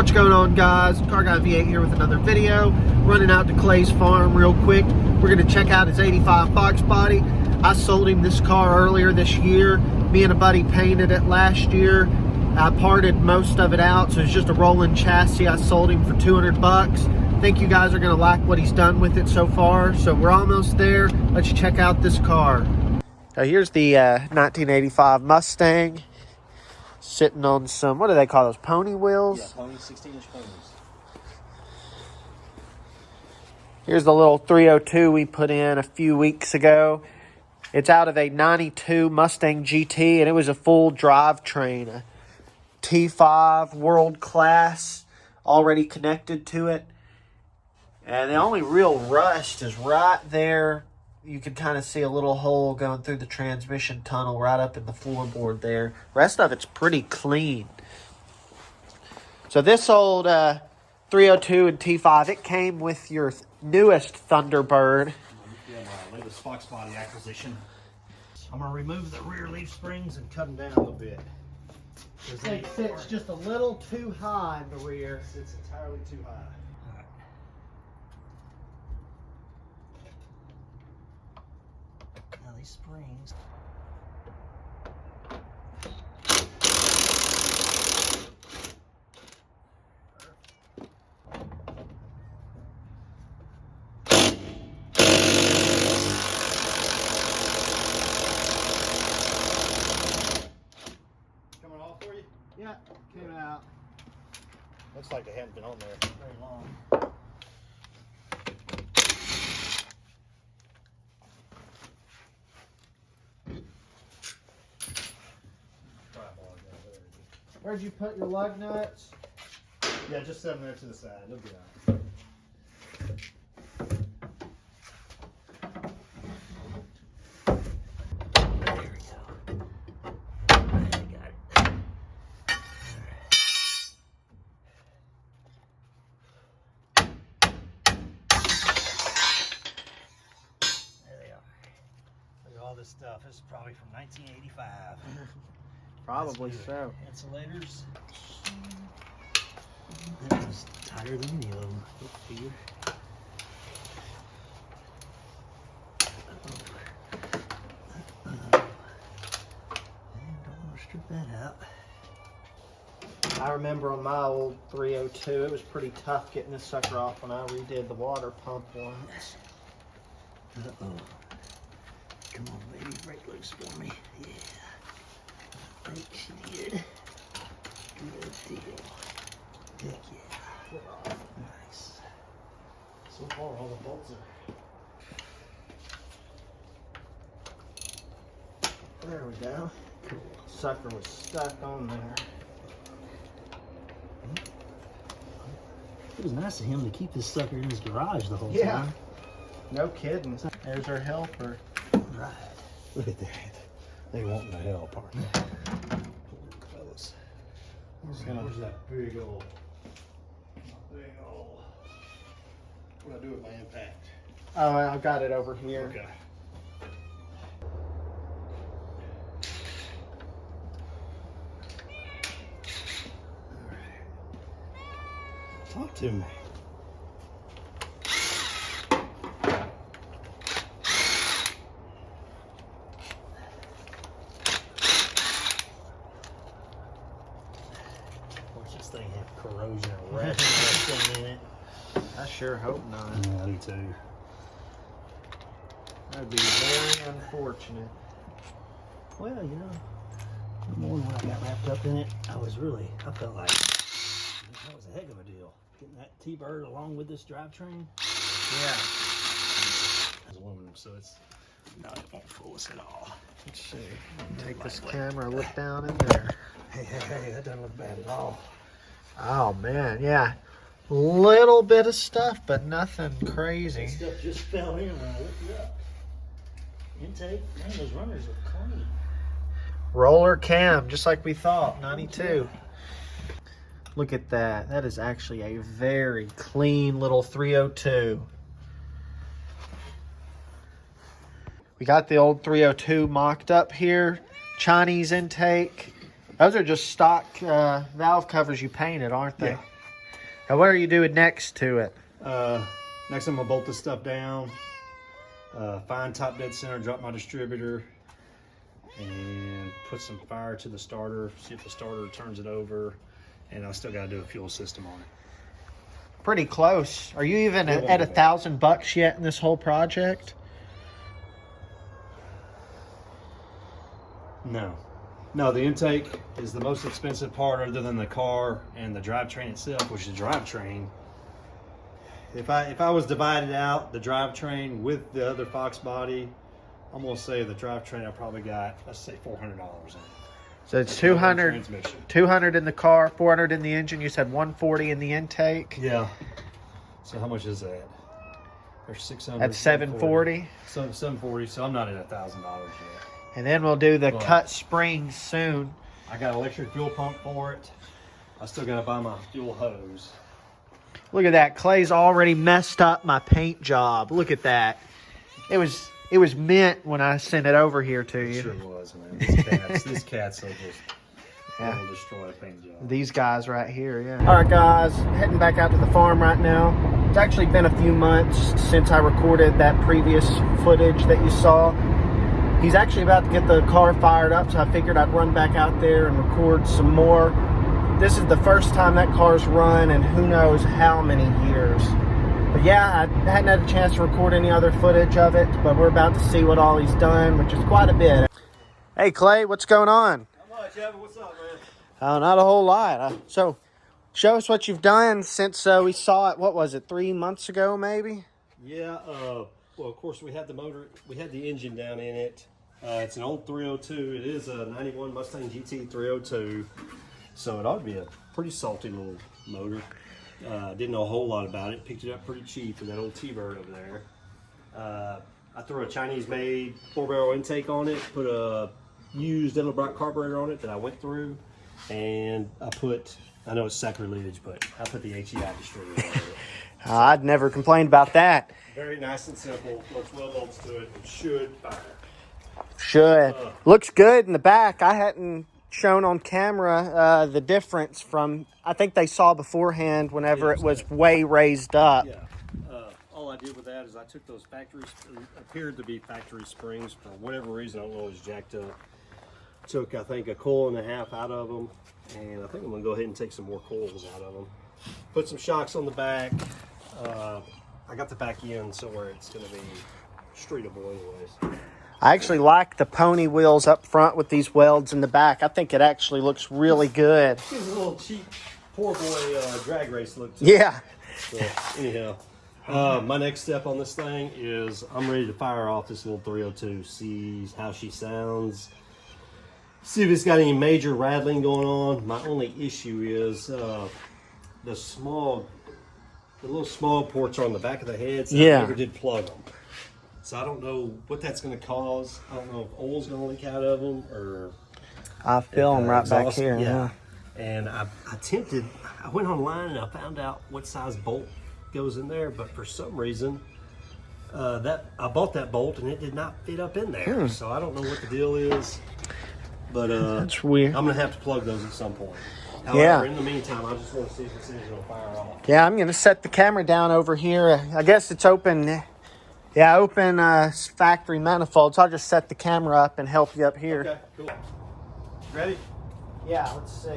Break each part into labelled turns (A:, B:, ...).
A: What's going on, guys? Car Guy V8 here with another video. Running out to Clay's farm real quick. We're going to check out his 85 Foxbody. I sold him this car earlier this year. Me and a buddy painted it last year. I parted most of it out, so it's just a rolling chassis. I sold him for 200 bucks. I think you guys are going to like what he's done with it so far. So we're almost there. Let's check out this car. Now here's the 1985 Mustang. Sitting on some, what do they call those, pony wheels?
B: Yeah, pony, 16-inch ponies.
A: Here's the little 302 we put in a few weeks ago. It's out of a 92 Mustang GT, and it was a full drivetrain. A T5 world class, already connected to it. And the only real rust is right there. You can kind of see a little hole going through the transmission tunnel right up in the floorboard there. Rest of it's pretty clean. So this old 302 and T5, it came with your newest Thunderbird.
B: Yeah, my latest Foxbody acquisition. I'm going to remove the rear leaf springs and cut them down a little bit.
A: It sits just a little too high in the rear.
B: It's entirely too high. Now these springs. Coming off for you?
A: Yeah, came out.
B: Looks like they haven't been on there very long.
A: Where'd you put your lug nuts?
B: Yeah, just set them there to the side. They'll be all right. There we go. There we got it. There they are. Look at all this stuff. This is probably from 1985.
A: Probably so.
B: Insulators. That was tighter than any of them. Go figure. Don't want to strip that out.
A: I remember on my old 302, it was pretty tough getting this sucker off when I redid the water pump once.
B: Uh-oh. Come on, baby. Break loose for me. Yeah. I think she did. Good deal. Heck yeah. Nice. So far, all the bolts are.
A: There we go.
B: Cool.
A: Sucker was stuck on there.
B: It was nice of him to keep this sucker in his garage the whole
A: Yeah.
B: time.
A: No kidding. There's our helper.
B: Right. Look at that. They want the help, aren't they? Close. Where's that big old? What do I do with my impact?
A: Oh, I got it over here.
B: Okay. All right. Talk to me. This thing had corrosion or rust in it.
A: I sure hope not.
B: Yeah, I do too.
A: That'd be very unfortunate.
B: Well, you know, the morning when I got wrapped up in it, I felt like that was a heck of a deal. Getting that T-Bird along with this drivetrain.
A: Yeah.
B: It's aluminum, so it won't fool us at all.
A: Let's see. Take this camera, look down in there.
B: Hey, that doesn't look bad at all.
A: Oh man, yeah. Little bit of stuff, but nothing crazy.
B: That stuff just fell in when I lifted it up. Intake, man, those runners are clean.
A: Roller cam, just like we thought, 92. Look at that. That is actually a very clean little 302. We got the old 302 mocked up here. Chinese intake. Those are just stock valve covers you painted, aren't they?
B: Yeah.
A: Now, what are you doing next to it?
C: Next I'm gonna bolt this stuff down, find top dead center, drop my distributor, and put some fire to the starter, see if the starter turns it over, and I still gotta do a fuel system on it.
A: Pretty close. Are you even
C: It won't
A: at
C: be
A: $1,000 yet in this whole project?
C: No. No, the intake is the most expensive part other than the car and the drivetrain itself, which is the drivetrain. If I was divided out the drivetrain with the other Foxbody, I'm gonna say the drivetrain I probably got, let's say $400 in it.
A: So it's 200,
C: Transmission.
A: 200 in the car, 400 in the engine. You said 140 in the intake.
C: Yeah. So how much is that? There's 600.
A: That's 740.
C: So 740. So I'm not at $1,000 yet.
A: And then we'll do the
C: Well,
A: cut springs soon.
C: I got an electric fuel pump for it. I still gotta buy my fuel hose.
A: Look at that. Clay's already messed up my paint job. Look at that. It was mint when I sent it over here to you.
C: It sure was, man. These cats will just will destroy a paint job.
A: These guys right here, yeah. All right, guys, heading back out to the farm right now. It's actually been a few months since I recorded that previous footage that you saw. He's actually about to get the car fired up, so I figured I'd run back out there and record some more. This is the first time that car's run in who knows how many years. But yeah, I hadn't had a chance to record any other footage of it, but we're about to see what all he's done, which is quite a bit. Hey, Clay, what's going on?
C: Not much, Evan. What's up, man?
A: Not a whole lot. So, show us what you've done since we saw it, what was it, 3 months ago, maybe?
C: Yeah, well, of course, we had the motor, we had the engine down in it. It's an old 302. It is a 91 Mustang GT 302. So it ought to be a pretty salty little motor. Didn't know a whole lot about it. Picked it up pretty cheap for that old T-Bird over there. I threw a Chinese-made 4-barrel intake on it, put a used Edelbrock carburetor on it that I went through, and I know it's sacrilege, but I put the HEI distributor on it.
A: I'd never complained about that.
C: Very nice and simple. Looks 12 volts to it. It should fire.
A: Should. Looks good in the back. I hadn't shown on camera the difference from, I think they saw beforehand whenever it was way raised up.
C: Yeah. All I did with that is I took those appeared to be factory springs for whatever reason. I don't know, it was jacked up. Took, I think, a coil and a half out of them, and I think I'm gonna go ahead and take some more coils out of them. Put some shocks on the back. I got the back end so where it's gonna be streetable anyways.
A: I actually like the pony wheels up front with these welds in the back. I think it actually looks really good.
C: Gives a little cheap, poor boy drag race look to it.
A: Yeah.
C: So, anyhow, my next step on this thing is I'm ready to fire off this little 302, see how she sounds, see if it's got any major rattling going on. My only issue is the little small ports are on the back of the head, so
A: Yeah.
C: I never did plug them. So I don't know what that's going to cause. I don't know if oil's going to leak out of them or...
A: I feel them right back
C: exhaust.
A: here.
C: Yeah. And I went online and I found out what size bolt goes in there, but for some reason, I bought that bolt and it did not fit up in there. So I don't know what the deal is, but
A: That's weird.
C: I'm going to have to plug those at some point.
A: Yeah.
C: However, in the meantime, I just want to see if this engine's going to fire off.
A: Yeah, I'm going to set the camera down over here. I guess it's open. Yeah, open factory manifolds. I'll just set the camera up and help you up here.
C: Okay, cool. Ready?
A: Yeah, let's see.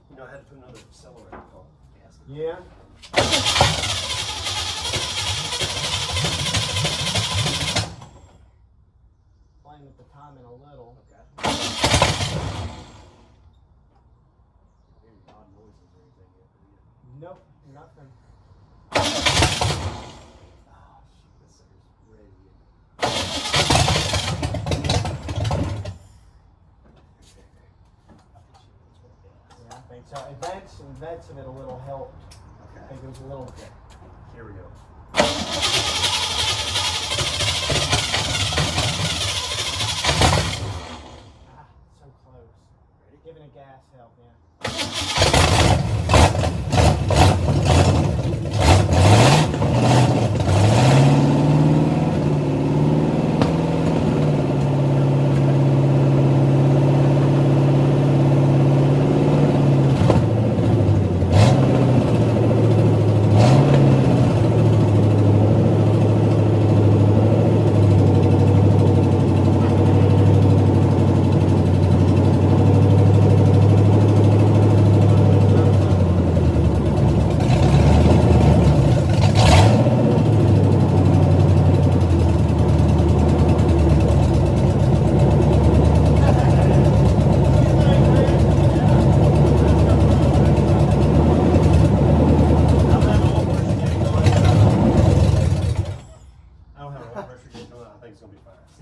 C: You know, I had to put another accelerator on.
A: Yeah. Playing with the timing a little.
C: Okay. Any odd noises or anything yet, do you?
A: Nope, nothing.
C: Oh, shoot, this thing's ready.
A: Yeah, I think so. Advancing it a little helped. I
C: Okay.
A: think it was a little bit.
C: Here we go.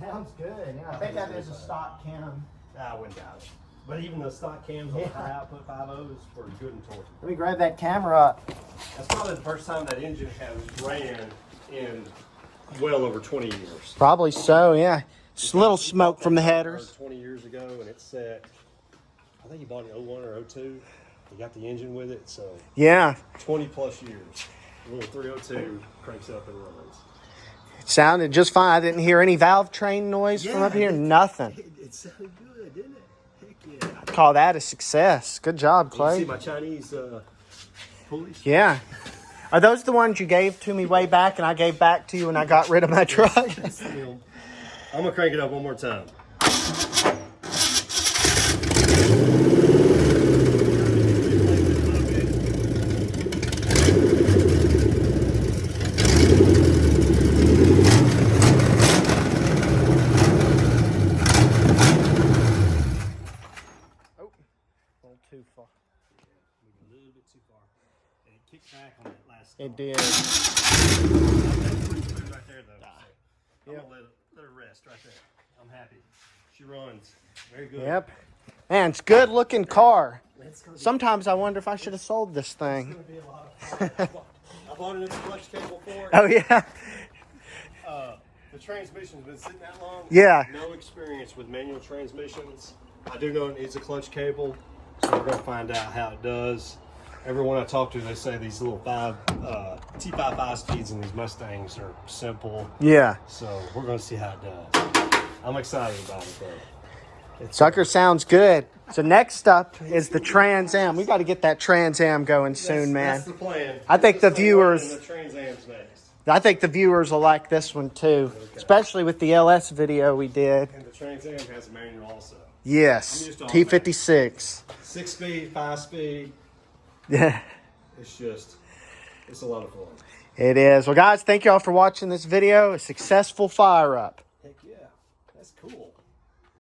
A: Sounds good. Yeah, I think that is a stock cam.
C: I wouldn't doubt it. But even the stock cams on the high output 5.0s were good and torquey.
A: Let me grab that camera up.
C: That's probably the first time that engine has ran in well over 20 years.
A: Probably so, yeah. Just a little smoke from the
C: Car
A: headers.
C: 20 years ago, and it's set. I think you bought it in 01 or 02. You got the engine with it, so
A: Yeah.
C: 20 plus years. A little 302 cranks up and runs.
A: It sounded just fine. I didn't hear any valve train noise from up here. Nothing.
C: It sounded good, didn't it? Heck yeah.
A: I'd call that a success. Good job,
C: You
A: Clay.
C: see my Chinese pulleys?
A: Yeah. Are those the ones you gave to me way back and I gave back to you when I got rid of my truck?
C: I'm gonna crank it up one more time.
A: Too far.
C: A little bit too far. And it kicked back on that last
A: It
C: stop.
A: did.
C: That's pretty smooth right there, though. So I'm gonna let her rest right there. I'm happy. She runs very good.
A: Yep. Man, it's a good looking car.
C: It's gonna be,
A: Sometimes I wonder if I should have sold this thing.
C: it's gonna be a lot of fun. I bought another clutch cable for it.
A: Oh, yeah.
C: The transmission's been sitting that long.
A: Yeah.
C: No experience with manual transmissions. I do know it needs a clutch cable, so we're gonna find out how it does. Everyone I talk to, they say these little T5 5-speeds in these Mustangs are simple.
A: Yeah.
C: So we're gonna see how it does. I'm excited about it though.
A: Sucker sounds good. So next up is the Trans Am. We got to get that Trans Am going soon, man.
C: That's the plan.
A: I think the viewers-
C: And the Trans Am's next.
A: I think the viewers will like this one too, especially with the LS video we did.
C: And the Trans Am has a manual also.
A: Yes, T56.
C: 6-speed, 5-speed.
A: Yeah,
C: It's a lot of fun.
A: it is. Well, guys, thank you all for watching this video. A successful fire up.